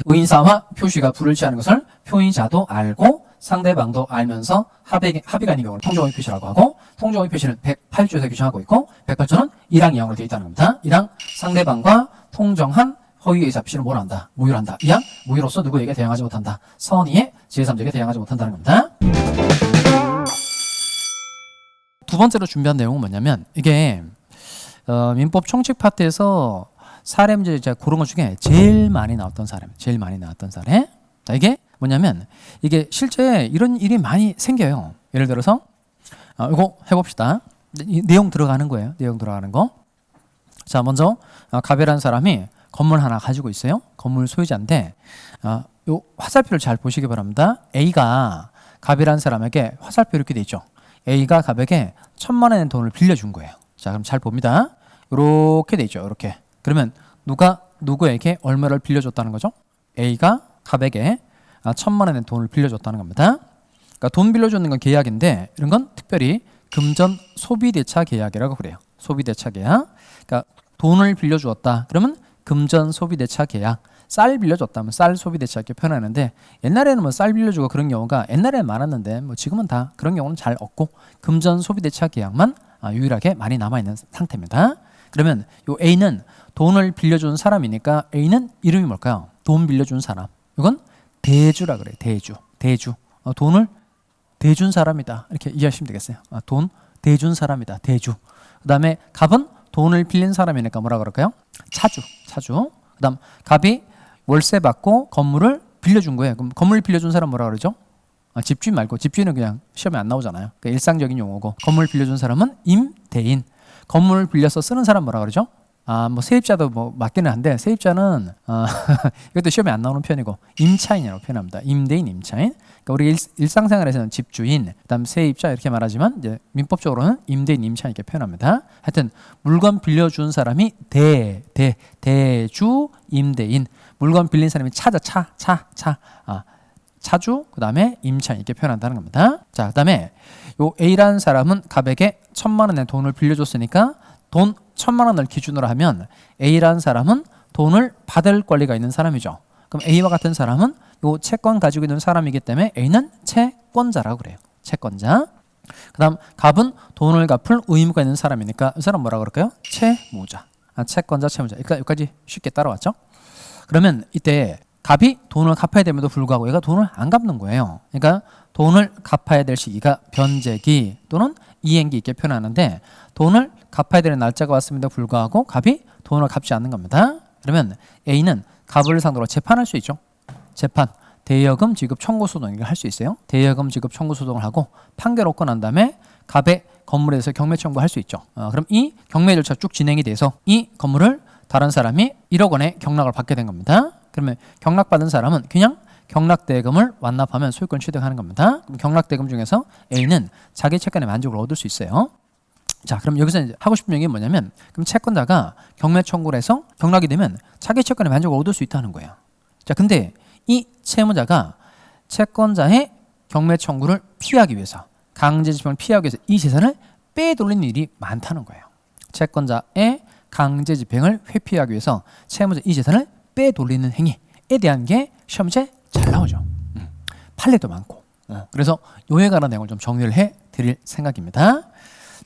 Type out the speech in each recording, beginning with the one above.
의사와 표시가 불일치하는 것을 표의자도 알고 상대방도 알면서 합의가 아닌 경우를 통정의 표시라고 하고, 통정의 표시는 108조에서 규정하고 있고 108조는 1항 2항으로 되어 있다는 겁니다. 1항 상대방과 통정한 허위의사 표시를 뭘 한다? 무효한다. 2항 무효로서 누구에게 대항하지 못한다. 선의의 제3자에게 대항하지 못한다는 겁니다. 두 번째로 준비한 내용은 뭐냐면, 이게 민법 총칙 파트에서 사례 문제 제가 고른 것 중에 제일 많이 나왔던 사례. 자, 이게 뭐냐면, 이게 실제 이런 일이 많이 생겨요. 예를 들어서 이거 해봅시다. 내용 들어가는 거예요. 내용 들어가는 거. 자, 먼저 갑이라는 사람이 건물 하나 가지고 있어요. 건물 소유자인데 요 화살표를 잘 보시기 바랍니다. A가 갑이라는 사람에게 화살표 이렇게 돼 있죠. A가 갑에게 1,000만 원의 돈을 빌려준 거예요. 자, 그럼 잘 봅니다. 이렇게 돼 있죠. 이렇게. 그러면 누가 누구에게 얼마를 빌려줬다는 거죠? A가 갑에게 1,000만 원의 돈을 빌려줬다는 겁니다. 그러니까 돈 빌려주는 건 계약인데, 이런 건 특별히 금전 소비대차 계약이라고 그래요. 소비대차 계약. 그러니까 돈을 빌려주었다. 그러면 금전 소비대차 계약. 쌀 빌려줬다면 쌀 소비대차 이렇게 표현하는데, 옛날에는 뭐 쌀 빌려주고 그런 경우가 옛날에는 많았는데 뭐 지금은 다 그런 경우는 잘 없고 금전 소비대차 계약만 유일하게 많이 남아있는 상태입니다. 그러면 요 A는 돈을 빌려준 사람이니까 A는 이름이 뭘까요? 돈 빌려준 사람. 이건 대주라 그래요. 대주. 돈을 대준 사람이다. 이렇게 이해하시면 되겠어요. 돈 대준 사람이다. 대주. 그 다음에 갑은 돈을 빌린 사람이니까 뭐라 그럴까요? 차주. 그 다음 갑이 월세 받고 건물을 빌려준 거예요. 그럼 건물 빌려준 사람 뭐라 그러죠? 집주인 말고, 집주인은 그냥 시험에 안 나오잖아요. 그러니까 일상적인 용어고, 건물 빌려준 사람은 임대인. 건물을 빌려서 쓰는 사람 뭐라 그러죠? 뭐 세입자도 뭐 맞기는 한데, 세입자는 이것도 시험에 안 나오는 표현이고 임차인이라고 표현합니다. 임대인, 임차인. 그러니까 우리 일상생활에서는 집주인, 그다음 세입자 이렇게 말하지만 이제 민법적으로는 임대인, 임차인 이렇게 표현합니다. 하여튼 물건 빌려준 사람이 대주, 임대인. 물건 빌린 사람이 차주, 그다음에 임차인 이렇게 표현한다는 겁니다. 자, 그다음에 요 A라는 사람은 갑에게 1,000만 원의 돈을 빌려줬으니까 돈 1,000만 원을 기준으로 하면 A라는 사람은 돈을 받을 권리가 있는 사람이죠. 그럼 A와 같은 사람은 요 채권 가지고 있는 사람이기 때문에 A는 채권자라고 그래요. 채권자. 그 다음 갑은 돈을 갚을 의무가 있는 사람이니까 이 사람 뭐라 그럴까요? 채무자. 채권자, 채무자. 그러니까 여기까지 쉽게 따라왔죠. 그러면 이때 갑이 돈을 갚아야 됨에도 불구하고 얘가 돈을 안 갚는 거예요. 그러니까 돈을 갚아야 될 시기가 변제기 또는 이행기 이렇게 표현하는데, 돈을 갚아야 되는 날짜가 왔음에도 불구하고 갑이 돈을 갚지 않는 겁니다. 그러면 A는 갑을 상대로 재판할 수 있죠. 재판, 대여금 지급 청구 소송을 할 수 있어요. 대여금 지급 청구 소송을 하고 판결 얻고 난 다음에 갑의 건물에 대해서 경매 청구할 수 있죠. 그럼 이 경매 절차 쭉 진행이 돼서 이 건물을 다른 사람이 1억 원의 경락을 받게 된 겁니다. 그러면 경락받은 사람은 그냥 경락대금을 완납하면 소유권 취득하는 겁니다. 그럼 경락대금 중에서 A는 자기 채권의 만족을 얻을 수 있어요. 자, 그럼 여기서 이제 하고 싶은 얘기는 뭐냐면, 그럼 채권자가 경매 청구를 해서 경락이 되면 자기 채권의 만족을 얻을 수 있다는 거예요. 자, 근데 이 채무자가 채권자의 경매 청구를 피하기 위해서, 강제 집행을 피하기 위해서 이 재산을 빼돌리는 일이 많다는 거예요. 채권자의 강제 집행을 회피하기 위해서 채무자 이 재산을 빼돌리는 행위에 대한 게 시험 문제 잘 나오죠. 판례도 많고. 그래서 요에 관한 내용을 좀 정리를 해 드릴 생각입니다.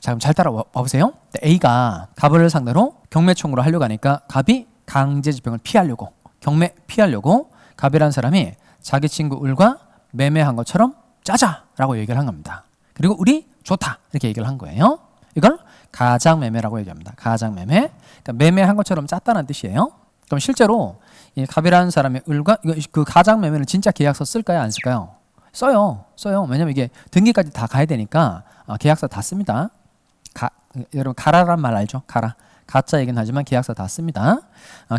자, 그럼 잘 따라와 보세요. A가 갑을 상대로 경매 청구를 하려고 하니까 갑이 강제 집행을 피하려고, 경매 피하려고 갑이라는 사람이 자기 친구 을과 매매한 것처럼 짜자라고 얘기를 한 겁니다. 그리고 을이 좋다 이렇게 얘기를 한 거예요. 이걸 가장매매라고 얘기합니다. 가장매매. 그러니까 매매한 것처럼 짰다는 뜻이에요. 그럼 실제로 이 갑이라는 사람의 을과 그 가장매매는 진짜 계약서 쓸까요? 안 쓸까요? 써요. 왜냐면 이게 등기까지 다 가야 되니까 계약서 다 씁니다. 여러분 가라란 말 알죠? 가짜 얘기는 하지만 계약서 다 씁니다.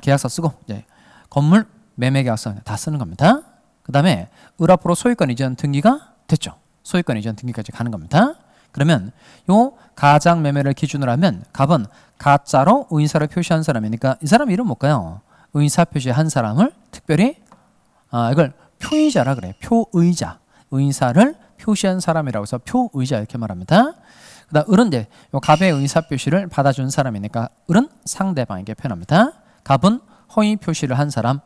계약서 쓰고 이제 건물 매매 계약서 다 쓰는 겁니다. 그 다음에 을 앞으로 소유권 이전 등기가 됐죠. 소유권 이전 등기까지 가는 겁니다. 그러면 요 가장 매매를 기준으로 하면 갑은 가짜로 의사를 표시한 사람이니까 이 사람 이름 뭘까요? 의사 표시한 사람을 특별히 이걸 표의자라 그래요. 표의자. 의사를 표시한 사람이라고 해서 표의자 이렇게 말합니다. 그다음 을은 이제 요 갑의 의사 표시를 받아준 사람이니까 을은 상대방에게 표현합니다. 갑은 허위 표시를 한 사람,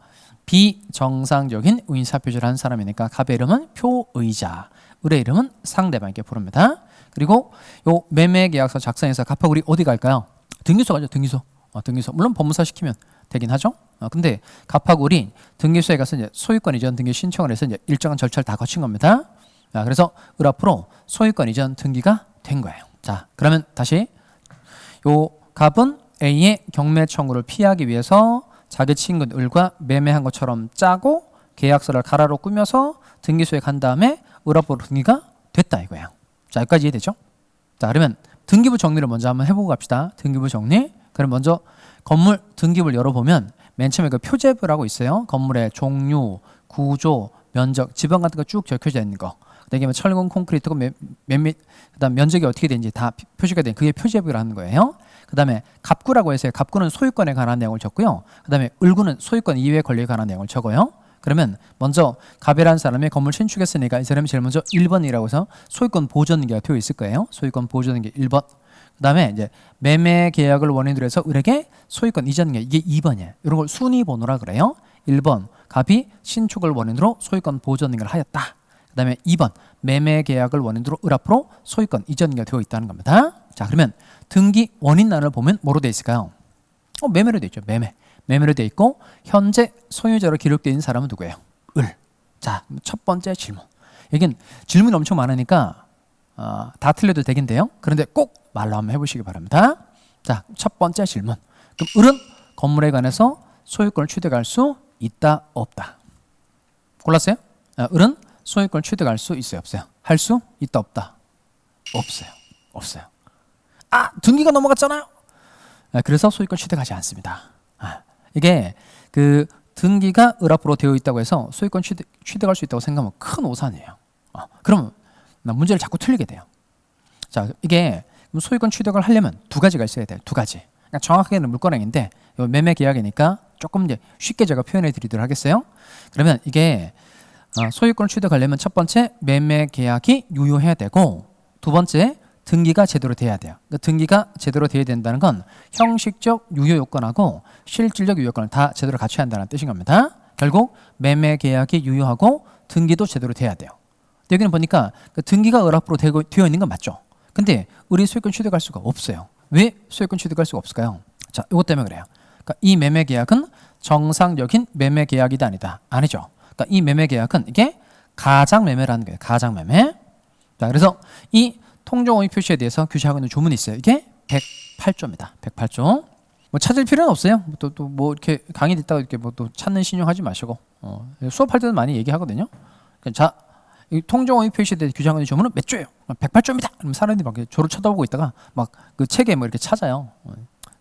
비정상적인 의사표시를 한 사람이니까 갑의 이름은 표의자, 을의 이름은 상대방에게 부릅니다. 그리고 요 매매계약서 작성해서 갑하고 을이 어디 갈까요? 등기소 가죠. 등기소. 등기소. 물론 법무사 시키면 되긴 하죠. 근데 갑하고 을이 등기소에 가서 이제 소유권 이전 등기 신청을 해서 이제 일정한 절차를 다 거친 겁니다. 그래서 을 앞으로 소유권 이전 등기가 된 거예요. 자, 그러면 다시 요 갑은 A의 경매 청구를 피하기 위해서 자기 친구 을과 매매한 것처럼 짜고 계약서를 가라로 꾸며서 등기소에 간 다음에 을 앞으로 등기가 됐다 이거예요. 자, 여기까지 이해되죠? 자, 그러면 등기부 정리를 먼저 한번 해보고 갑시다. 등기부 정리. 그럼 먼저 건물 등기부를 열어보면 맨 처음에 그 표제부라고 있어요. 건물의 종류, 구조, 면적, 지번 같은 거 쭉 적혀져 있는 거. 그다음에 철근, 콘크리트고 그다음 면적이 어떻게 되는지 다 표시가 된 그게 표제부라는 거예요. 그다음에 갑구라고 해서 갑구는 소유권에 관한 내용을 적고요. 그다음에 을구는 소유권 이외의 권리에 관한 내용을 적어요. 그러면 먼저 갑이라는 사람이 건물 신축했으니까 이 사람이 제일 먼저 1번이라고 해서 소유권 보존등기가 되어 있을 거예요. 소유권 보존등기 1번. 그다음에 이제 매매 계약을 원인으로 해서 을에게 소유권 이전등기 이게 2번이에요. 이런 걸 순위 번호라 그래요. 1번 갑이 신축을 원인으로 소유권 보존등기를 하였다. 그다음에 2번 매매 계약을 원인으로 을 앞으로 소유권 이전등기가 되어 있다는 겁니다. 자, 그러면 등기 원인란을 보면 뭐로 되어 있을까요? 매매로 되어 있죠. 매매로 되어 있고 현재 소유자로 기록되어 있는 사람은 누구예요? 을. 자, 첫 번째 질문. 여긴 질문이 엄청 많으니까 다 틀려도 되긴데요. 그런데 꼭 말로 한번 해보시기 바랍니다. 자, 첫 번째 질문. 그럼 을은 건물에 관해서 소유권을 취득할 수 있다 없다? 골랐어요? 을은 소유권을 취득할 수 있어요 없어요? 할 수 있다 없다? 없어요. 등기가 넘어갔잖아요. 그래서 소유권 취득하지 않습니다. 이게 그 등기가 을 앞으로 되어 있다고 해서 소유권 취득할 수 있다고 생각하면 큰 오산이에요. 그럼 문제를 자꾸 틀리게 돼요. 자, 이게 소유권 취득을 하려면 두 가지가 있어야 돼요. 두 가지. 그러니까 정확하게는 물건행인데 매매 계약이니까 조금 이제 쉽게 제가 표현해 드리도록 하겠어요. 그러면 이게 소유권을 취득하려면 첫 번째 매매 계약이 유효해야 되고 두 번째 등기가 제대로 돼야 돼요. 그러니까 등기가 제대로 돼야 된다는 건 형식적 유효 요건하고 실질적 유효 요건을 다 제대로 갖춰야 한다는 뜻인 겁니다. 결국 매매 계약이 유효하고 등기도 제대로 돼야 돼요. 여기는 보니까 그 등기가 을 앞으로 되어 있는 건 맞죠. 근데 을이 소유권 취득할 수가 없어요. 왜 소유권 취득할 수가 없을까요? 자, 이것 때문에 그래요. 그러니까 이 매매 계약은 정상적인 매매 계약이다 아니다? 아니죠. 그러니까 이 매매 계약은 이게 가장 매매라는 거예요. 가장 매매. 자, 그래서 이 통정오의 표시에 대해서 규정하고 있는 조문이 있어요. 이게 108조입니다. 108조. 뭐 찾을 필요는 없어요. 또 뭐 이렇게 강의 듣다가 이렇게 뭐 또 찾는 신용하지 마시고 수업할 때도 많이 얘기하거든요. 자, 이 통정오의 표시에 대해서 규정하고 있는 조문은 몇 조예요? 108조입니다. 그럼 사람들이 막 저를 쳐다보고 있다가 막 그 책에 뭐 이렇게 찾아요.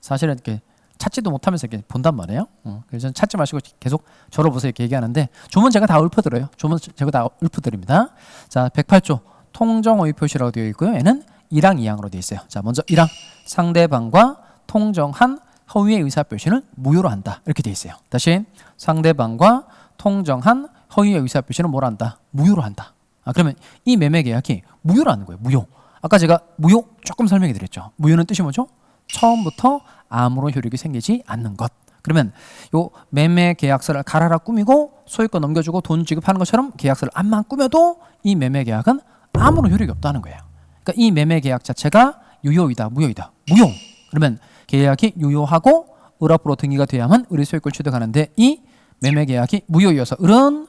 사실은 이렇게 찾지도 못하면서 이렇게 본단 말이에요. 그래서 저는 찾지 마시고 계속 저를 보세요 이렇게 얘기하는데 조문 제가 다 읊어드려요. 조문 제가 다 읊어드립니다. 자, 108조 통정오의 표시라고 되어 있고요. 얘는 1항 2항으로 되어 있어요. 자, 먼저 1항 상대방과 통정한 허위의 의사표시는 무효로 한다. 이렇게 되어 있어요. 다시 상대방과 통정한 허위의 의사표시는 뭘 한다? 무효로 한다. 그러면 이 매매 계약이 무효라는 거예요. 무효. 아까 제가 무효 조금 설명해 드렸죠. 무효는 뜻이 뭐죠? 처음부터 아무런 효력이 생기지 않는 것. 그러면 요 매매 계약서를 가라라 꾸미고 소유권 넘겨주고 돈 지급하는 것처럼 계약서를 암만 꾸며도 이 매매 계약은 아무런 효력이 없다는 거예요. 그러니까 이 매매 계약 자체가 유효이다, 무효이다. 무효. 그러면 계약이 유효하고 을 앞으로 등기가 돼야만 을의 소유권 취득하는데 이 매매 계약이 무효이어서 을은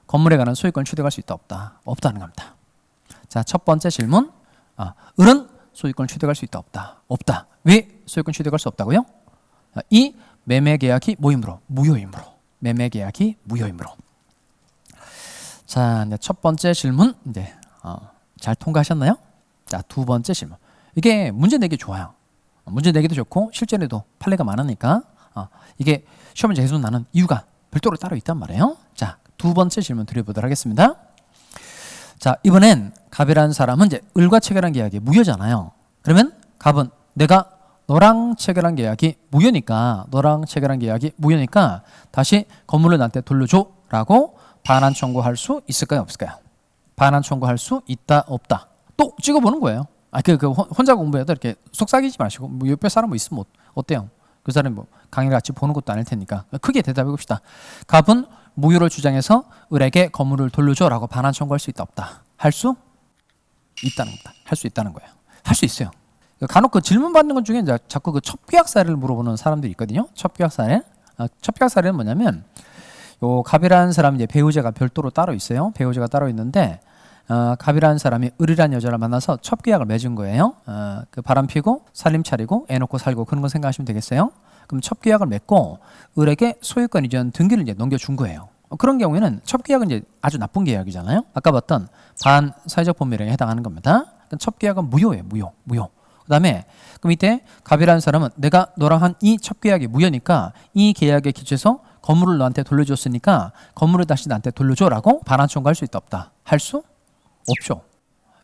건물에 관한 소유권 취득할 수 있다, 없다? 없다는 겁니다. 자, 첫 번째 질문. 을은 소유권 취득할 수 있다, 없다? 없다. 왜 소유권 취득할 수 없다고요? 이 매매 계약이 뭐이므로? 무효이므로. 매매 계약이 무효이므로. 자, 첫 번째 질문 이제 잘 통과하셨나요? 자, 두 번째 질문. 이게 문제 내기 좋아요. 문제 내기도 좋고 실전에도 판례가 많으니까 이게 시험에 계속 나는 이유가 별도로 따로 있단 말이에요. 자, 두 번째 질문 드려보도록 하겠습니다. 자, 이번엔 갑이라는 사람은 이제 을과 체결한 계약이 무효잖아요. 그러면 갑은 내가 너랑 체결한 계약이 무효니까 다시 건물을 나한테 돌려줘라고 반환 청구할 수 있을까요, 없을까요? 반환 청구할 수 있다, 없다? 또 찍어보는 거예요. 혼자 공부해도 이렇게 속삭이지 마시고 뭐 옆에 사람 뭐 있으면 어때요? 그 사람이 뭐 강의를 같이 보는 것도 아닐 테니까 크게 대답해 봅시다. 갑은 무효를 주장해서 을에게 건물을 돌려줘라고 반환 청구할 수 있다 없다? 할 수 있다는 겁니다. 할 수 있다는 거예요. 할 수 있어요. 간혹 그 질문 받는 것 중에 이제 자꾸 그 첩계약 사례를 물어보는 사람들이 있거든요. 첩계약 사례. 첩계약 사례는 뭐냐면 요 갑이라는 사람 이제 배우자가 별도로 따로 있어요. 배우자가 따로 있는데 갑이라는 사람이 을이라는 여자를 만나서 첩계약을 맺은 거예요. 그 바람 피고 살림 차리고 애 놓고 살고 그런 거 생각하시면 되겠어요. 그럼 첩계약을 맺고 을에게 소유권 이전 등기를 이제 넘겨준 거예요. 그런 경우에는 첩계약은 이제 아주 나쁜 계약이잖아요. 아까 봤던 반사회적 법률행위에 해당하는 겁니다. 첩계약은 무효예요. 무효. 그다음에 그럼 이때 갑이라는 사람은 내가 너랑 한 이 첩계약이 무효니까 이 계약에 기초해서 건물을 너한테 돌려줬으니까 건물을 다시 나한테 돌려줘라고 반환 청구할 수 있다 없다? 할 수 없죠.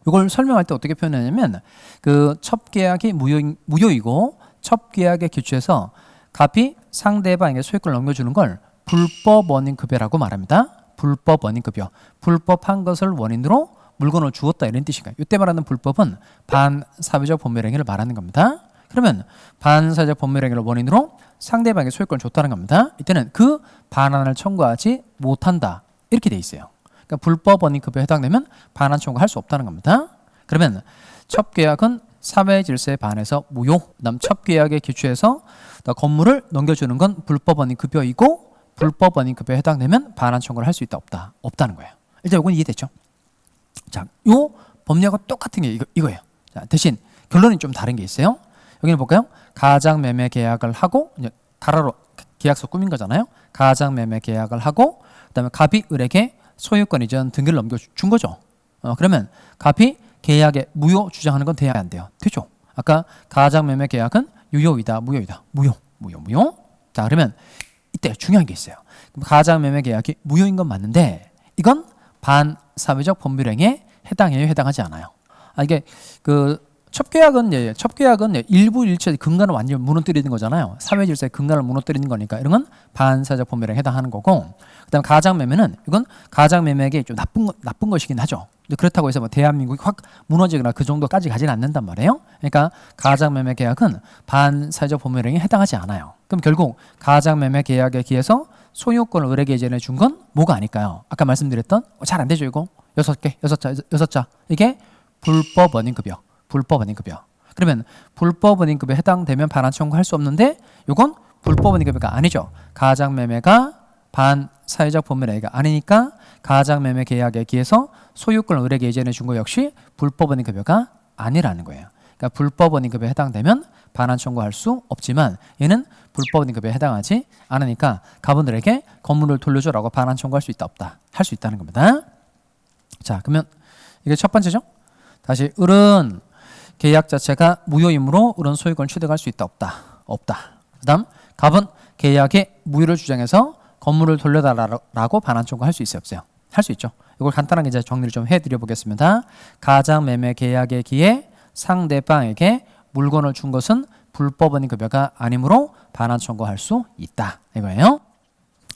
이걸 설명할 때 어떻게 표현하냐면 그 첩계약이 무효이고 첩계약에 기초해서 갑이 상대방에게 소유권을 넘겨주는 걸 불법 원인급여라고 말합니다. 불법 원인급여. 불법한 것을 원인으로 물건을 주었다 이런 뜻인가요? 이때 말하는 불법은 반사회적 법률행위를 말하는 겁니다. 그러면 반사회적 법률행위를 원인으로 상대방에게 소유권을 줬다는 겁니다. 이때는 그 반환을 청구하지 못한다 이렇게 돼 있어요. 그러니까 불법 원인급여에 해당되면 반환 청구할 수 없다는 겁니다. 그러면 첩계약은 사회 질서에 반해서 무효. 그다음 첩계약에 기초해서 건물을 넘겨주는 건 불법 원인급여이고 불법 원인급여에 해당되면 반환 청구를 할 수 있다 없다? 없다는 거예요. 일단 이건 이해됐죠? 자, 요 법리하고 똑같은 게 이거예요. 자, 대신 결론이 좀 다른 게 있어요. 여기는 볼까요? 가장매매 계약을 하고 이제 가라로 계약서 꾸민 거잖아요. 가장매매 계약을 하고 그다음에 갑이 을에게 소유권 이전 등기를 넘겨준 거죠. 그러면 갑이 계약에 무효 주장하는 건 돼야 안 돼요. 되죠? 아까 가장매매 계약은 유효이다, 무효이다. 무효. 자, 그러면 이때 중요한 게 있어요. 가장매매 계약이 무효인 건 맞는데 이건 반사회적 법률행위에 해당해요, 해당하지 않아요? 이게 그 첩계약은 일부 일체의 근간을 완전히 무너뜨리는 거잖아요. 사회 질서의 근간을 무너뜨리는 거니까 이런 건 반사회적 법률행위에 해당하는 거고, 그다음 가장매매는 이건 가장매매에게 좀 나쁜 것이긴 하죠. 그렇다고 해서 뭐 대한민국이 확 무너지거나 그 정도까지 가지는 않는단 말이에요. 그러니까 가장매매 계약은 반사회적 법률행위에 해당하지 않아요. 그럼 결국 가장매매 계약에 기해서 소유권을 을에게 이전해 준 건 뭐가 아닐까요? 아까 말씀드렸던 잘 안 되죠 이거 6자 이게 불법 원인급여. 그러면 불법 원인급여에 해당되면 반환 청구할 수 없는데 이건 불법 원인급여가 아니죠. 가장매매가 반사회적 법률행위가 아니니까 가장매매 계약에 기해서 소유권을 을에게 이전해 준 거 역시 불법 원인급여가 아니라는 거예요. 그러니까 불법 원인급여에 해당되면 반환 청구할 수 없지만 얘는 불법 원인급여에 해당하지 않으니까 갑은들에게 건물을 돌려줘라고 반환 청구할 수 있다 없다? 할 수 있다는 겁니다. 자, 그러면 이게 첫 번째죠. 다시 을은 계약 자체가 무효이므로 을은 소유권을 취득할 수 있다 없다? 그다음 갑은 계약의 무효를 주장해서 건물을 돌려달라고 반환 청구할 수 있어요 없어요? 할 수 있죠. 이걸 간단하게 이제 정리를 좀 해드려 보겠습니다. 가장매매 계약에 기해 상대방에게 물건을 준 것은 불법 원인급여가 아니므로 반환 청구할 수 있다 이거예요.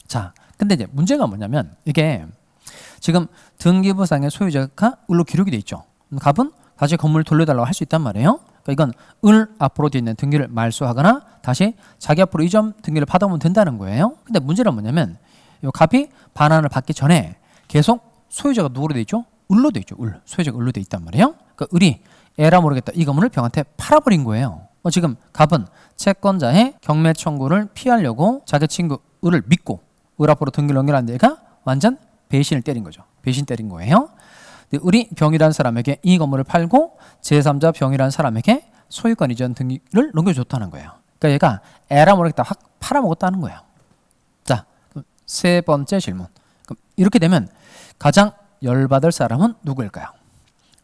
자, 근데 이제 문제가 뭐냐면 이게 지금 등기부상의 소유자가 을로 기록이 돼 있죠. 갑은 다시 건물을 돌려달라고 할 수 있단 말이에요. 그러니까 이건 을 앞으로 돼 있는 등기를 말소하거나 다시 자기 앞으로 이전 등기를 받아오면 된다는 거예요. 근데 문제는 뭐냐면 이 갑이 반환을 받기 전에 계속 소유자가 누구로 돼 있죠? 을로 돼 있죠. 소유자가 을로 돼 있단 말이에요. 그러니까 을이 에라 모르겠다 이 건물을 병한테 팔아버린 거예요. 지금 갑은 채권자의 경매 청구를 피하려고 자기 친구 을을 믿고 을 앞으로 등기를 넘겨놨는데 얘가 완전 배신을 때린 거죠. 배신 때린 거예요. 을이 병이라는 사람에게 이 건물을 팔고 제3자 병이라는 사람에게 소유권 이전 등기를 넘겨줬다는 거예요. 그러니까 얘가 에라 모르겠다 확 팔아먹었다는 거예요. 자, 세 번째 질문. 그럼 이렇게 되면 가장 열받을 사람은 누구일까요?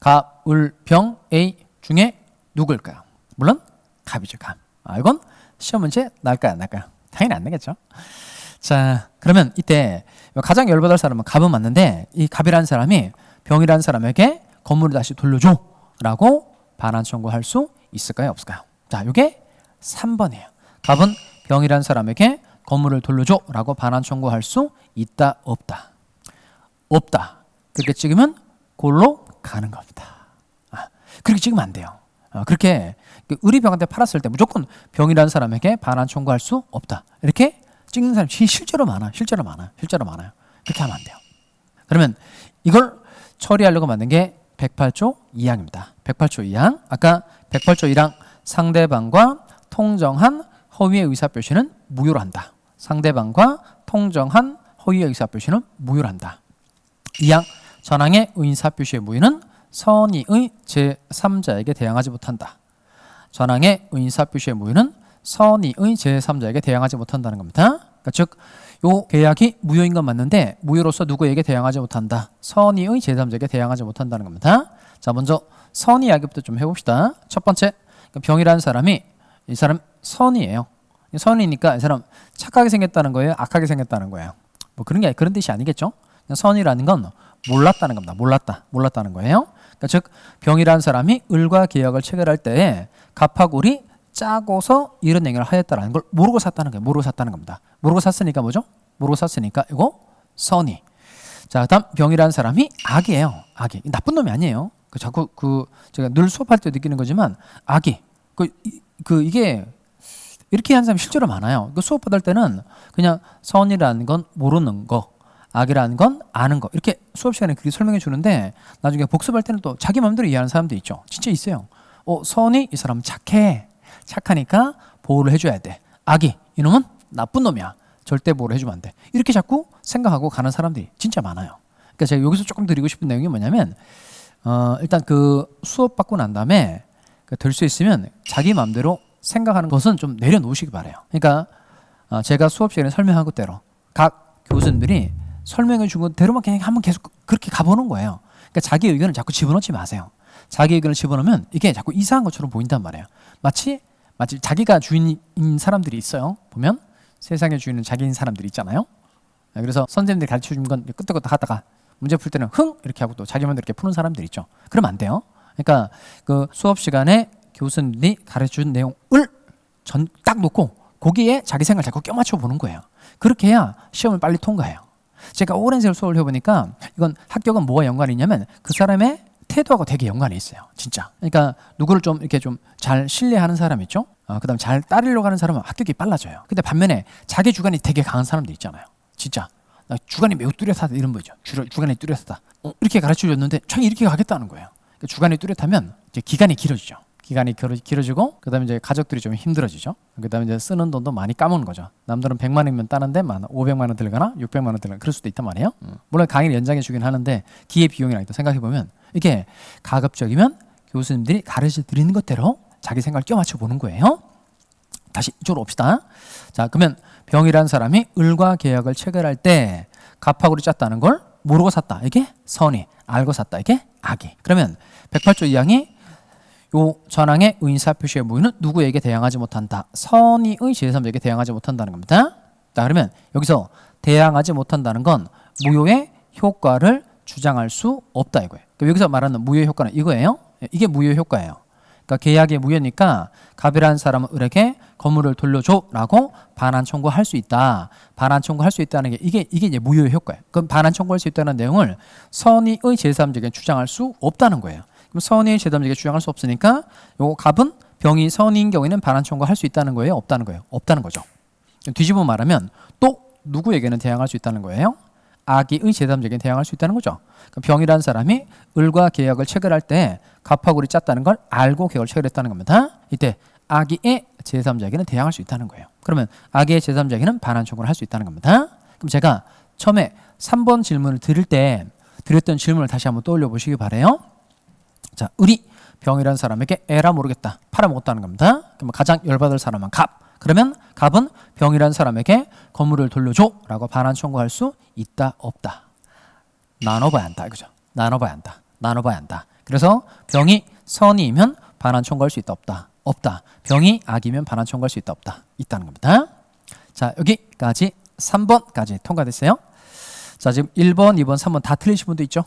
갑, 을, 병, A 중에 누구일까요? 물론 갑이죠. 갑. 이건 시험 문제 날까요? 안 날까요? 당연히 안 되겠죠. 자, 그러면 이때 가장 열받을 사람은 갑은 맞는데 이 갑이라는 사람이 병이라는 사람에게 건물을 다시 돌려줘 라고 반환 청구할 수 있을까요? 없을까요? 자, 이게 3번이에요. 갑은 병이라는 사람에게 건물을 돌려줘 라고 반환 청구할 수 있다 없다? 없다. 그렇게 찍으면 골로 가는 겁니다. 그렇게 찍으면 안 돼요. 그렇게 을이 병한테 팔았을 때 무조건 병이라는 사람에게 반환 청구할 수 없다. 이렇게 찍는 사람이 실제로 많아요. 실제로 많아요. 그렇게 하면 안 돼요. 그러면 이걸 처리하려고 만든 게 108조 2항입니다. 108조 2항. 아까 108조 1항 상대방과 통정한 허위의 의사표시는 무효로 한다. 상대방과 통정한 허위의 의사표시는 무효로 한다. 2항 전항의 의사표시의 무효는 선의의 제3자에게 대항하지 못한다. 전항의 의사표시의 무효는 선의의 제3자에게 대항하지 못한다는 겁니다. 그러니까 즉, 요 계약이 무효인 건 맞는데 무효로서 누구에게 대항하지 못한다. 선의의 제3자에게 대항하지 못한다는 겁니다. 자, 먼저 선의 이야기부터 좀 해봅시다. 첫 번째, 병이라는 사람이 이 사람 선이에요. 선이니까 이 사람 착하게 생겼다는 거예요? 악하게 생겼다는 거예요? 뭐 그런 뜻이 아니겠죠? 선이라는 건 몰랐다는 겁니다. 몰랐다는 거예요. 그러니까 즉 병이라는 사람이 을과 계약을 체결할 때에 갑하고 을이 짜고서 이런 행위를 하였다라는 걸 모르고 샀다는 거예요. 모르고 샀다는 겁니다. 모르고 샀으니까 뭐죠? 모르고 샀으니까 이거 선의. 자, 그다음 병이라는 사람이 악이에요. 악이 나쁜 놈이 아니에요. 자꾸 제가 늘 수업할 때 느끼는 거지만 악이 이게 이렇게 하는 사람이 실제로 많아요. 수업 받을 때는 그냥 선이라는 건 모르는 거, 악이라는 건 아는 거 이렇게 수업 시간에 그렇게 설명해 주는데 나중에 복습할 때는 또 자기 마음대로 이해하는 사람도 있죠. 진짜 있어요. 선이 이 사람 착하니까 보호를 해줘야 돼. 악이 이놈은 나쁜 놈이야. 절대 보호를 해주면 안 돼. 이렇게 자꾸 생각하고 가는 사람들이 진짜 많아요. 그러니까 제가 여기서 조금 드리고 싶은 내용이 뭐냐면 일단 수업 받고 난 다음에 될 수 있으면 자기 마음대로 생각하는 것은 좀 내려놓으시기 바라요. 그러니까 제가 수업 시간에 설명한 것대로 각 교수님들이 설명해 준 것대로만 그냥 한번 계속 그렇게 가보는 거예요. 그러니까 자기 의견을 자꾸 집어넣지 마세요. 자기 의견을 집어넣으면 이게 자꾸 이상한 것처럼 보인단 말이에요. 마치 자기가 주인인 사람들이 있어요. 보면 세상의 주인은 자기인 사람들이 있잖아요. 그래서 선생님들이 가르쳐 준 건 끄떡끄떡 하다가 문제 풀 때는 흥 이렇게 하고 또 자기 마음대로 이렇게 푸는 사람들 있죠. 그러면 안 돼요. 그러니까 수업 시간에 교수님들이 가르쳐 준 내용을 딱 놓고 거기에 자기 생각을 자꾸 껴맞춰 보는 거예요. 그렇게 해야 시험을 빨리 통과해요. 제가 오랜 세월 수업을 해보니까 이건 합격은 뭐가 연관이 있냐면 그 사람의 태도하고 되게 연관이 있어요. 진짜. 그러니까 누구를 좀 이렇게 좀 잘 신뢰하는 사람 있죠. 그다음 잘 따르려고 하는 사람은 합격이 빨라져요. 근데 반면에 자기 주관이 되게 강한 사람도 있잖아요. 진짜. 나 주관이 매우 뚜렷하다 이런 거죠. 주관이 뚜렷하다. 이렇게 가르쳐 줬는데 창이 이렇게 가겠다는 거예요. 그러니까 주관이 뚜렷하면 이제 기간이 길어지죠. 기간이 길어지고 그다음에 이제 가족들이 좀 힘들어지죠. 그다음에 이제 쓰는 돈도 많이 까먹는 거죠. 남들은 100만 원이면 따는데 500만 원 들거나 600만 원 들거나 그럴 수도 있단 말이에요. 물론 강의를 연장해 주긴 하는데 기회 비용이랑 또 생각해 보면 이게 가급적이면 교수님들이 가르쳐 드리는 것대로 자기 생각을 껴맞춰 보는 거예요. 다시 이쪽으로 옵시다. 자, 그러면 병이라는 사람이 을과 계약을 체결할 때 갑하고를 짰다는 걸 모르고 샀다. 이게 선이, 알고 샀다. 이게 악이. 그러면 108조 2항이 요 전항의 의인사 표시의 무효는 누구에게 대항하지 못한다. 선의의 제3자에게 대항하지 못한다는 겁니다. 자, 그러면 여기서 대항하지 못한다는 건 무효의 효과를 주장할 수 없다 이거예요. 그러니까 여기서 말하는 무효의 효과는 이거예요. 이게 무효의 효과예요. 그러니까 계약이 무효니까 갑이라는 사람은 을에게 건물을 돌려줘라고 반환 청구할 수 있다. 반환 청구할 수 있다는 게 이게 이제 무효의 효과예요. 그럼 반환 청구할 수 있다는 내용을 선의의 제3자에게 주장할 수 없다는 거예요. 그럼 선의의 제3자에게 주장할 수 없으니까 요 갑은 병이 선의인 경우에는 반환 청구할 수 있다는 거예요? 없다는 거예요? 없다는 거죠. 뒤집어 말하면 또 누구에게는 대항할 수 있다는 거예요? 악의의 제3자에게 대항할 수 있다는 거죠. 그럼 병이라는 사람이 을과 계약을 체결할 때 갑하고 을이 짰다는 걸 알고 계약을 체결했다는 겁니다. 이때 악의의 제3자에게는 대항할 수 있다는 거예요. 그러면 악의의 제3자에게는 반환 청구를 할 수 있다는 겁니다. 그럼 제가 처음에 3번 질문을 드릴 때 드렸던 질문을 다시 한번 떠올려 보시기 바라요. 자, 을이 병이라는 사람에게 에라 모르겠다 팔아먹었다는 겁니다. 그럼 가장 열받을 사람은 갑. 그러면 갑은 병이라는 사람에게 건물을 돌려줘 라고 반환 청구할 수 있다 없다. 나눠봐야 한다 이거죠. 나눠봐야 한다. 그래서 병이 선이면 반환 청구할 수 있다 없다. 없다. 병이 악이면 반환 청구할 수 있다 없다. 있다는 겁니다. 자, 여기까지 3번까지 통과됐어요. 자, 지금 1번, 2번, 3번 다 틀리신 분도 있죠.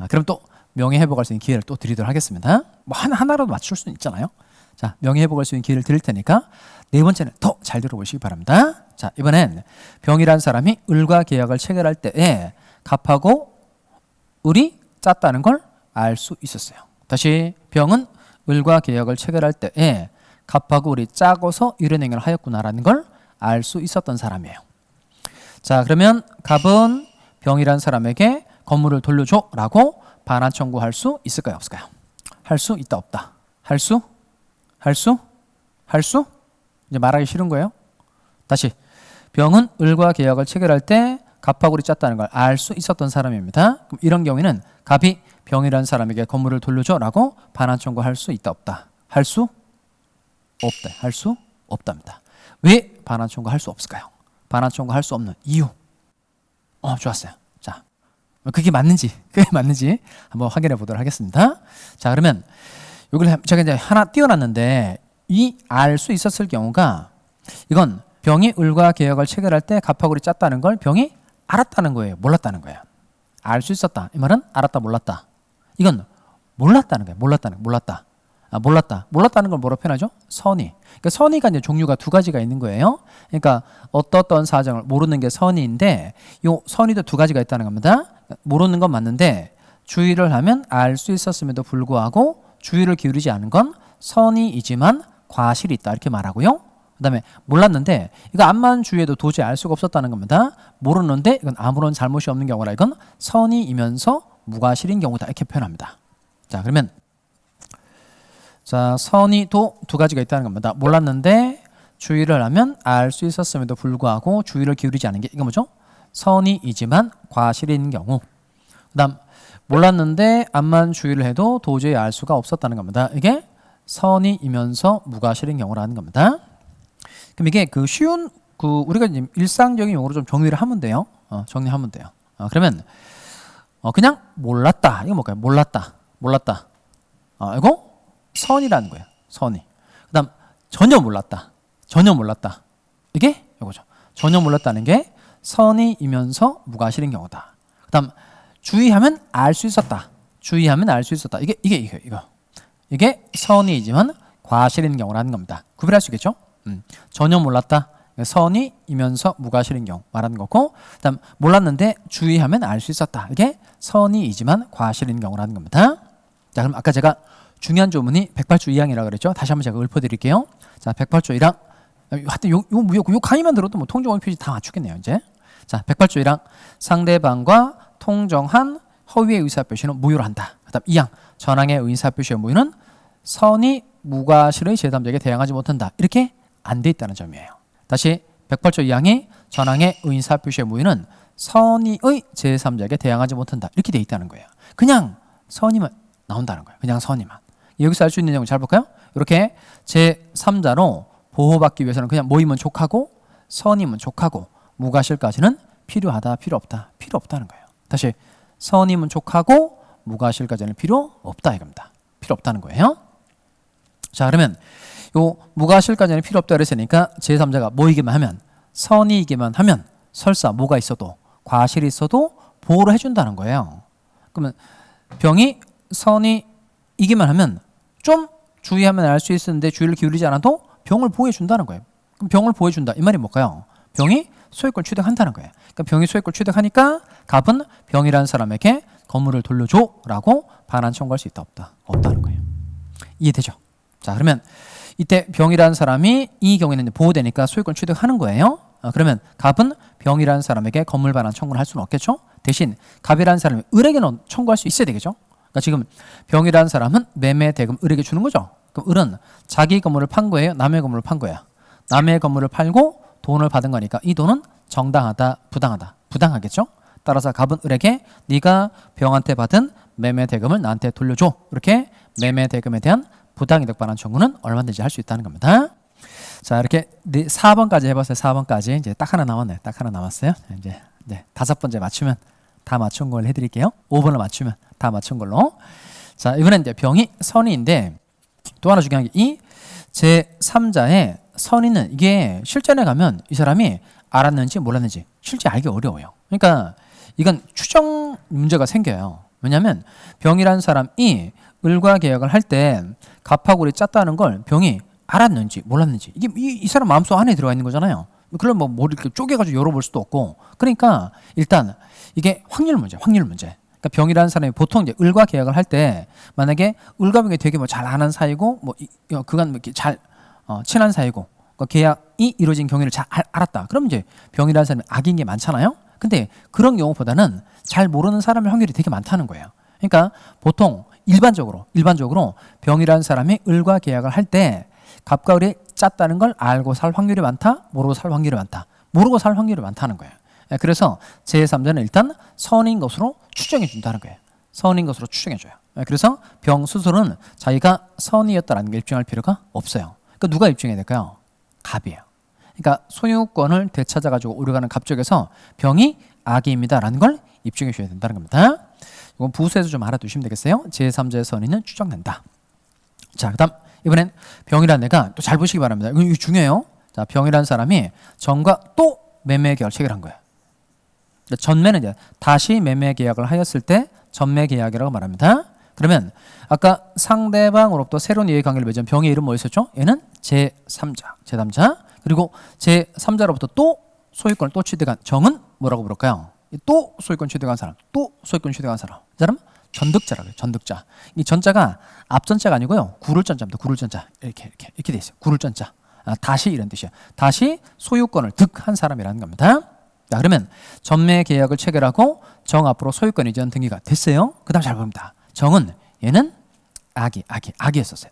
그럼 또 명예회복할 수 있는 기회를 또 드리도록 하겠습니다. 뭐 하나라도 맞출 수는 있잖아요. 자, 명예회복할 수 있는 기회를 드릴 테니까 네 번째는 더 잘 들어보시기 바랍니다. 자, 이번엔 병이라는 사람이 을과 계약을 체결할 때에 갑하고 을이 짰다는 걸 알 수 있었어요. 다시 병은 을과 계약을 체결할 때에 갑하고 을이 짜고서 이런 행위를 하였구나라는 걸 알 수 있었던 사람이에요. 자, 그러면 갑은 병이란 사람에게 건물을 돌려줘 라고 반환 청구할 수 있을까요? 없을까요? 할 수 있다 없다? 할 수? 이제 말하기 싫은 거예요. 다시, 병은 을과 계약을 체결할 때 갑하고를 짰다는 걸 알 수 있었던 사람입니다. 그럼 이런 경우에는 갑이 병이라는 사람에게 건물을 돌려줘 라고 반환 청구할 수 있다 없다? 할 수? 없다. 할 수? 없답니다. 왜 반환 청구할 수 없을까요? 반환 청구할 수 없는 이유. 좋았어요. 자, 그게 맞는지 한번 확인해 보도록 하겠습니다. 자, 그러면 이걸 제가 이제 하나 띄워놨는데 이 알 수 있었을 경우가 이건 병이 을과 계약을 체결할 때 갑하고를 짰다는 걸 병이 알았다는 거예요. 몰랐다는 거예요. 알 수 있었다. 이 말은 알았다, 몰랐다. 이건 몰랐다는 거예요. 몰랐다. 몰랐다는 걸 뭐로 표현하죠? 선의. 그러니까 선의가 이제 종류가 두 가지가 있는 거예요. 그러니까 어떤 사정을 모르는 게 선의인데 이 선의도 두 가지가 있다는 겁니다. 모르는 건 맞는데 주의를 하면 알 수 있었음에도 불구하고 주의를 기울이지 않은 건 선의이지만 과실이 있다 이렇게 말하고요. 그 다음에 몰랐는데 이거 암만 주의해도 도저히 알 수가 없었다는 겁니다. 모르는데 이건 아무런 잘못이 없는 경우라 이건 선의이면서 무과실인 경우다 이렇게 표현합니다. 자, 그러면 자, 선의도 두 가지가 있다는 겁니다. 몰랐는데 주의를 하면 알 수 있었음에도 불구하고 주의를 기울이지 않은 게 이거 뭐죠? 선의이지만 과실인 경우. 그 다음 몰랐는데 암만 주의를 해도 도저히 알 수가 없었다는 겁니다. 이게 선의이면서 무과실인 경우라는 겁니다. 그럼 이게 그 쉬운 우리가 일상적인 용어로 좀 정리를 하면 돼요. 정리하면 돼요. 그러면 그냥 몰랐다. 이거 뭘까요? 몰랐다. 이거 선이라는 거예요. 선이. 그다음 전혀 몰랐다. 이게 이거죠. 전혀 몰랐다는 게 선의이면서 무과실인 경우다. 그다음 주의하면 알 수 있었다. 이게 선의이지만 과실인 경우라는 겁니다. 구별할 수 있겠죠? 전혀 몰랐다. 선의이면서 무과실인 경우 말하는 거고, 그다음 몰랐는데 주의하면 알 수 있었다. 이게 선의이지만 과실인 경우라는 겁니다. 자, 그럼 아까 제가 중요한 조문이 108조 2항이라고 그랬죠? 다시 한번 제가 읊어드릴게요. 자, 108조 1항. 하여튼 요 강의만 들어도 뭐 통정의 표시 다 맞추겠네요, 이제. 자, 108조 1항. 상대방과 통정한 허위의 의사표시는 무효로 한다. 그다음 2항. 전항의 의사표시의 무효는 선의 무과실의 제3자에게 대항하지 못한다. 이렇게 안 돼 있다는 점이에요. 다시 108조 2항이 전항의 의사표시의 무효는 선의의 제3자에게 대항하지 못한다. 이렇게 돼 있다는 거예요. 그냥 선의만 나온다는 거예요. 그냥 선의만. 여기서 알 수 있는 내용 잘 볼까요? 이렇게 제3자로 보호받기 위해서는 그냥 모이면 족하고 선의면 족하고 무과실까지는 필요하다, 필요 없다, 필요 없다는 거예요. 다시 선의면 족하고 무과실까지는 필요 없다 이겁니다. 필요 없다는 거예요. 자, 그러면 요 무과실까지는 필요 없다 그랬으니까 제3자가 모이기만 하면 선의이기만 하면 설사 뭐가 있어도 과실이 있어도 보호를 해준다는 거예요. 그러면 병이 선의이기만 하면 좀 주의하면 알 수 있었는데 주의를 기울이지 않아도 병을 보호해 준다는 거예요. 그럼 병을 보호해 준다. 이 말이 뭘까요? 병이 소유권 취득한다는 거예요. 그러니까 병이 소유권 취득하니까 갑은 병이라는 사람에게 건물을 돌려줘 라고 반환 청구할 수 있다 없다? 없다는 거예요. 이해되죠? 자, 그러면 이때 병이라는 사람이 이 경우에는 보호되니까 소유권 취득하는 거예요. 그러면 갑은 병이라는 사람에게 건물 반환 청구를 할 수는 없겠죠? 대신 갑이라는 사람이 을에게는 청구할 수 있어야 되겠죠? 그러니까 지금 병이라는 사람은 매매 대금 을에게 주는 거죠. 그럼 을은 자기 건물을 판 거예요? 남의 건물을 판 거야? 남의 건물을 팔고 돈을 받은 거니까 이 돈은 정당하다, 부당하다? 부당하겠죠? 따라서 갑은 을에게 네가 병한테 받은 매매 대금을 나한테 돌려줘. 이렇게 매매 대금에 대한 부당이득 반환 청구는 얼마든지 할 수 있다는 겁니다. 자, 이렇게 4번까지 해봤어요. 4번까지 이제 딱 하나 남았네요. 딱 하나 남았어요. 이제 5번째 맞추면 다 맞춘 걸 해드릴게요. 5번을 맞추면 다 맞춘 걸로. 자, 이번엔 이제 병이 선의인데 또 하나 중요한 게 이 제3자의 선의는 이게 실전에 가면 이 사람이 알았는지 몰랐는지 실제 알기 어려워요. 그러니까 이건 추정 문제가 생겨요. 왜냐하면 병이라는 사람이 을과 계약을 할 때 갑하고를 짰다는 걸 병이 알았는지 몰랐는지 이게 이 사람 마음속 안에 들어가 있는 거잖아요. 그럼 뭐 이렇게 쪼개가지고 열어볼 수도 없고. 그러니까 일단 이게 확률 문제. 그러니까 병이라는 사람이 보통 이제 을과 계약을 할 때 만약에 을과 병이 되게 뭐 잘 아는 사이고 뭐 그간 이렇게 잘 친한 사이고 계약이 이루어진 경위를 잘 알았다. 그럼 이제 병이라는 사람이 악인 게 많잖아요. 근데 그런 경우보다는 잘 모르는 사람의 확률이 되게 많다는 거예요. 그러니까 보통 일반적으로 병이라는 사람이 을과 계약을 할 때 갑과 을이 짰다는 걸 알고 살 확률이 많다, 모르고 살 확률이 많다. 모르고 살 확률이 많다는 거예요. 그래서 제3자는 일단 선인 것으로 추정해 준다는 거예요. 선인 것으로 추정해 줘요. 그래서 병 스스로는 자기가 선이었다라는 걸 입증할 필요가 없어요. 그러니까 누가 입증해야 될까요? 갑이에요. 그러니까 소유권을 되찾아가지고 오르가는 갑 쪽에서 병이 악의입니다라는 걸 입증해 줘야 된다는 겁니다. 이건 부수에서 좀 알아두시면 되겠어요. 제3자의 선의는 추정된다. 자, 그다음 이번엔 병이라는 애가 또 잘 보시기 바랍니다. 이거 중요해요. 자, 병이라는 사람이 전과 또 매매 계약을 체결한 거예요. 전매는 이제 다시 매매 계약을 하였을 때 전매 계약이라고 말합니다. 그러면 아까 상대방으로부터 새로운 이해 관계를 맺은 병의 이름 뭐였었죠? 얘는 제3자. 그리고 제3자로부터 또 소유권을 또 취득한 정은 뭐라고 부를까요? 또 소유권 취득한 사람, 또 소유권 취득한 사람. 이 사람 전득자라고 해요. 전득자. 이 전자가 앞전자가 아니고요. 구를 전자입니다. 구를 전자. 이렇게 돼 있어요. 구를 전자. 다시 이런 뜻이에요. 다시 소유권을 득한 사람이라는 겁니다. 자, 그러면 전매 계약을 체결하고 정 앞으로 소유권 이전 등기가 됐어요. 그다음 잘 봅니다. 정은 얘는 악이었었어요.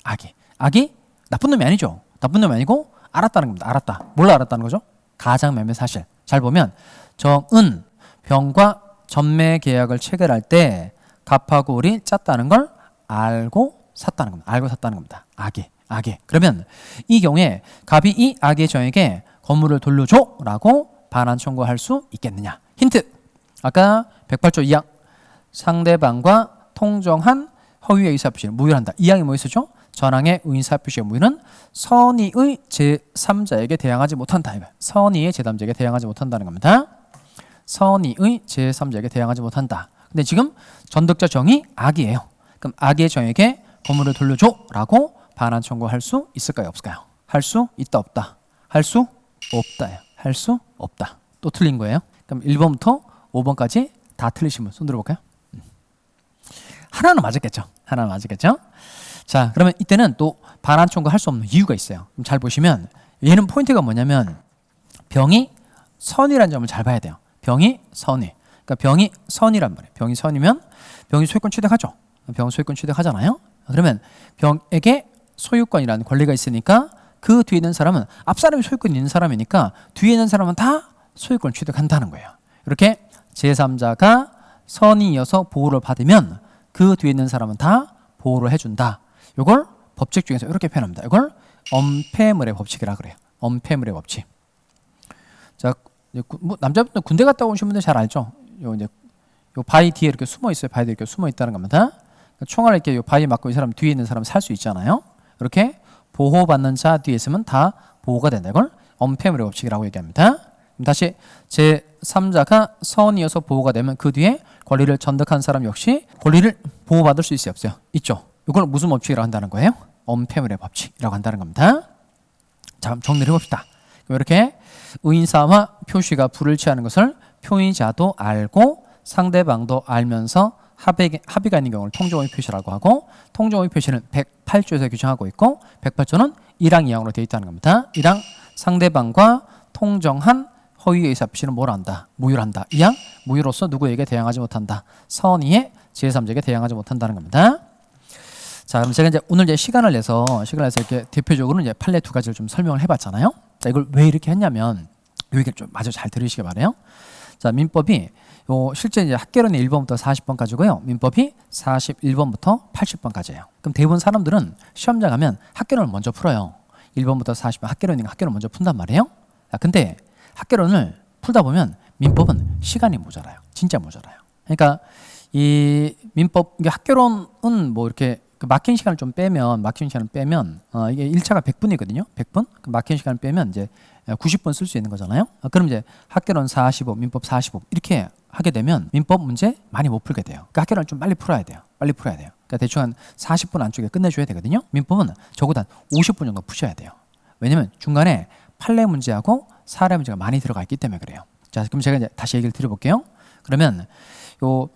악이 나쁜 놈이 아니죠. 나쁜 놈이 아니고 알았다는 겁니다. 알았다. 뭘 알았다는 거죠? 가장 매매 사실. 잘 보면 정은 병과 전매 계약을 체결할 때 갑하고 을이 짰다는 걸 알고 샀다는 겁니다. 알고 샀다는 겁니다. 악이. 그러면 이 경우에 갑이 이 악의 정에게 건물을 돌려줘라고 반환 청구할 수 있겠느냐? 힌트. 아까 108조 2항 상대방과 통정한 허위의 의사표시를 무효한다. 2항이 뭐 있었죠? 전항의 의사표시의 무효는 선의의 제3자에게 대항하지 못한다. 선의의 제3자에게 대항하지 못한다는 겁니다. 선의의 제3자에게 대항하지 못한다. 근데 지금 전득자 정이 악이에요. 그럼 악의 정에게 건물을 돌려줘라고 반환 청구할 수 있을까요? 없을까요? 할 수 있다 없다? 할 수 없다요. 할 수 없다. 또 틀린 거예요. 그럼 1번부터 5번까지 다 틀리신 분 손 들어볼까요? 하나는 맞았겠죠. 자, 그러면 이때는 또 반환 청구할 수 없는 이유가 있어요. 그럼 잘 보시면 얘는 포인트가 뭐냐면 병이 선이라는 점을 잘 봐야 돼요. 병이 선이. 그러니까 병이 선이란 말이에요. 병이 선이면 병이 소유권 취득하죠. 병 소유권 취득하잖아요. 그러면 병에게 소유권이라는 권리가 있으니까 그 뒤에 있는 사람은 앞 사람이 소유권 있는 사람이니까 뒤에 있는 사람은 다 소유권 취득한다는 거예요. 이렇게 제3자가 선이어서 보호를 받으면 그 뒤에 있는 사람은 다 보호를 해준다. 이걸 법칙 중에서 이렇게 표현합니다. 이걸 엄폐물의 법칙이라 그래요. 엄폐물의 법칙. 자, 뭐 남자분들 군대 갔다 오신 분들 잘 알죠. 요 바위 뒤에 이렇게 숨어 있어요. 바위 뒤에 이렇게 숨어 있다는 겁니다. 총알을 이렇게 요 바위 맞고 이 사람 뒤에 있는 사람 살 수 있잖아요. 이렇게 보호받는 자 뒤에 있으면 다 보호가 된다. 이걸 엄폐물의 법칙이라고 얘기합니다. 그럼 다시 제3자가 선이어서 보호가 되면 그 뒤에 권리를 전득한 사람 역시 권리를 보호받을 수 있어요? 없어요? 있죠. 이걸 무슨 법칙이라고 한다는 거예요? 엄폐물의 법칙이라고 한다는 겁니다. 자, 그럼 정리를 해봅시다. 이렇게 의인사와 표시가 불일치하는 것을 표의자도 알고 상대방도 알면서 합의가 있는 경우를 통정의 표시라고 하고, 통정의 표시는 108조에서 규정하고 있고 108조는 1항 2항으로 되어 있다는 겁니다. 1항 상대방과 통정한 허위의 의사표시는 뭘 한다? 무효를 한다. 2항 무효로서 누구에게 대항하지 못한다. 선의의 제3자에게 대항하지 못한다는 겁니다. 자, 그럼 제가 이제 오늘 이제 시간을 내서 이렇게 대표적으로 이제 판례 두 가지를 좀 설명을 해봤잖아요. 자, 이걸 왜 이렇게 했냐면 요 얘기를 좀 마저 잘 들으시기 바라요. 자, 민법이 실제 이제 학개론이 1번부터 40번까지고요. 민법이 41번부터 80번까지예요. 그럼 대부분 사람들은 시험장 가면 학개론을 먼저 풀어요. 1번부터 40번 학개론이니까 학개론 먼저 푼단 말이에요. 자, 근데 학개론을 풀다 보면 민법은 시간이 모자라요. 진짜 모자라요. 그러니까 이 민법 학개론은 뭐 이렇게 그 막힌 시간을 좀 빼면 이게 1차가 100분이거든요. 100분. 그 막힌 시간을 빼면 이제 90분 쓸 수 있는 거잖아요. 그럼 이제 학개론 45, 민법 45 이렇게 하게 되면 민법 문제 많이 못 풀게 돼요. 그러니까 학개론을 좀 빨리 풀어야 돼요. 그러니까 대충 한 40분 안쪽에 끝내줘야 되거든요. 민법은 적어도 한 50분 정도 푸셔야 돼요. 왜냐면 중간에 판례 문제하고 사례 문제가 많이 들어가 있기 때문에 그래요. 자, 그럼 제가 이제 다시 얘기를 드려볼게요. 그러면 요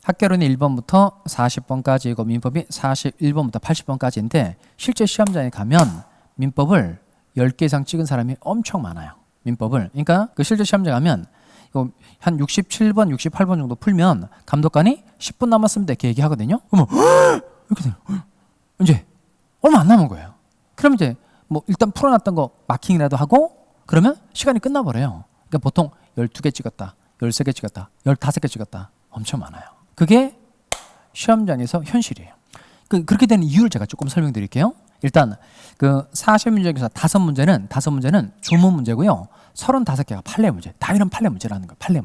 학개론이 1번부터 40번까지이고 민법이 41번부터 80번까지인데 실제 시험장에 가면 민법을 10개 이상 찍은 사람이 엄청 많아요. 민법을. 그러니까 그 실제 시험장 가면 이거 한 67번, 68번 정도 풀면 감독관이 10분 남았습니다 이렇게 얘기하거든요. 그러면 이렇게 돼요. 이제 얼마 안 남은 거예요. 그럼 이제 뭐 일단 풀어놨던 거 마킹이라도 하고 그러면 시간이 끝나버려요. 그러니까 보통 12개 찍었다, 13개 찍었다, 15개 찍었다 엄청 많아요. 그게 시험장에서 현실이에요. 그렇게 되는 이유를 제가 조금 설명드릴게요. 일단 그 40문제 중에서 5문제는 조문 문제고요. 35개가 판례 문제. 다 이런 판례 문제라는 거예요. 판례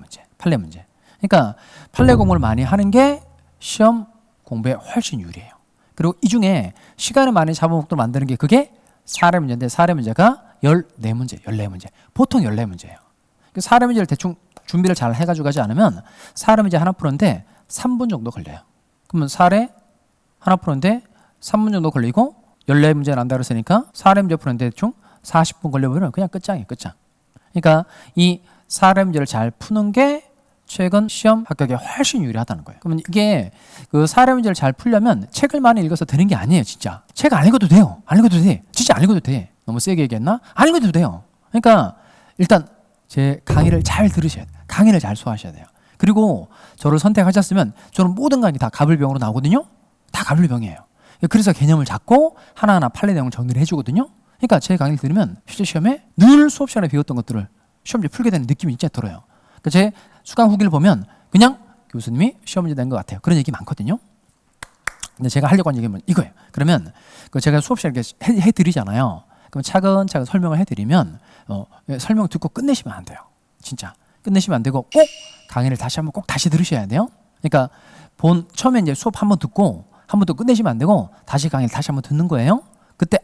문제. 그러니까 판례 공부를 많이 하는 게 시험 공부에 훨씬 유리해요. 그리고 이 중에 시간을 많이 잡아먹도록 만드는 게 그게 사례 문제인데 사례 문제가 14문제. 보통 14문제예요. 사례 문제를 대충 준비를 잘 해가지고 가지 않으면 사례 문제 하나 푸는데 3분 정도 걸려요. 그러면 사례 하나 푸는데 3분 정도 걸리고 14문제 난다 그랬으니까 사례 문제 푸는데 대충 40분 걸려버리면 그냥 끝장이에요. 끝장. 그러니까 이 사례 문제를 잘 푸는 게 최근 시험 합격에 훨씬 유리하다는 거예요. 그러면 이게 그 사례 문제를 잘 풀려면 책을 많이 읽어서 되는 게 아니에요. 진짜. 책 안 읽어도 돼요. 안 읽어도 돼. 진짜 안 읽어도 돼. 너무 세게 얘기했나? 안 읽어도 돼요. 그러니까 일단 제 강의를 잘 들으셔야 돼요. 강의를 잘 소화하셔야 돼요. 그리고 저를 선택하셨으면 저는 모든 강의 다 가불병으로 나오거든요. 다 가불병이에요. 그래서 개념을 잡고 하나하나 판례 내용을 정리를 해주거든요. 그러니까 제 강의를 들으면 실제 시험에 늘 수업 시간에 배웠던 것들을 시험지에 풀게 되는 느낌이 진짜 들어요. 그러니까 제 수강 후기를 보면 그냥 교수님이 시험 문제 낸 것 같아요. 그런 얘기 많거든요. 근데 제가 하려고 하는 얘기는 이거예요. 그러면 제가 수업 시간에 이렇게 해드리잖아요. 그럼 차근차근 설명을 해드리면 설명 듣고 끝내시면 안 돼요. 진짜 끝내시면 안 되고 꼭 강의를 다시 한번 꼭 다시 들으셔야 돼요. 그러니까 처음에 이제 수업 한번 듣고 한 번 더 끝내시면 안 되고 다시 강의를 다시 한번 듣는 거예요. 그때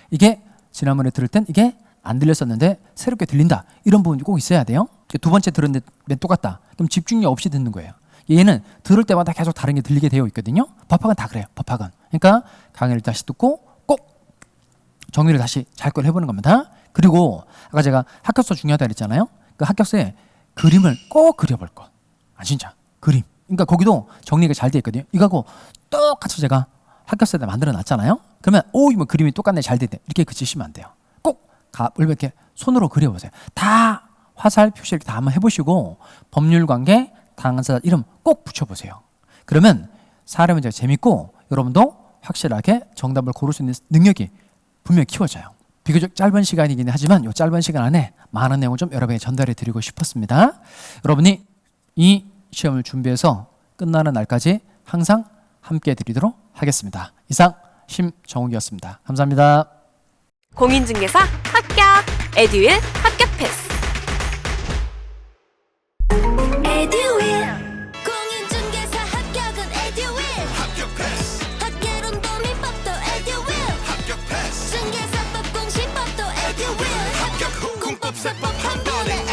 이게 지난번에 들을 땐 이게 안 들렸었는데 새롭게 들린다. 이런 부분이 꼭 있어야 돼요. 두 번째 들었는데 똑같다. 그럼 집중력 없이 듣는 거예요. 얘는 들을 때마다 계속 다른 게 들리게 되어 있거든요. 법학은 다 그래요. 법학은. 그러니까 강의를 다시 듣고 꼭 정리를 다시 잘 걸 해보는 겁니다. 그리고 아까 제가 합격서 중요하다 그랬잖아요. 그 합격서에 그림을 꼭 그려볼 것. 진짜 그림. 그러니까 거기도 정리가 잘 돼 있거든요. 이거하고 똑같이 제가 합격서에 만들어 놨잖아요. 그러면 뭐 그림이 똑같네 잘 됐네 이렇게 그치시면 안 돼요. 꼭 이렇게 손으로 그려보세요. 다 화살 표시 이렇게 다 한번 해보시고 법률 관계 당사자 이름 꼭 붙여보세요. 그러면 사례 문제가 재밌고 여러분도 확실하게 정답을 고를 수 있는 능력이 분명히 키워져요. 비교적 짧은 시간이긴 하지만 이 짧은 시간 안에 많은 내용을 좀 여러분에게 전달해 드리고 싶었습니다. 여러분이 이 시험을 준비해서 끝나는 날까지 항상 함께 해드리도록 하겠습니다. 이상 심정욱이었습니다. 감사합니다. 공인중개사 합격! 에듀윌 합격 패스! 에듀윌 공인중개사 합격은 에듀윌 합격 패스. 학계론도 민법도 에듀윌 합격 패스. 중개사법 공시법도 에듀윌 합격 후 공법 세법 한 번에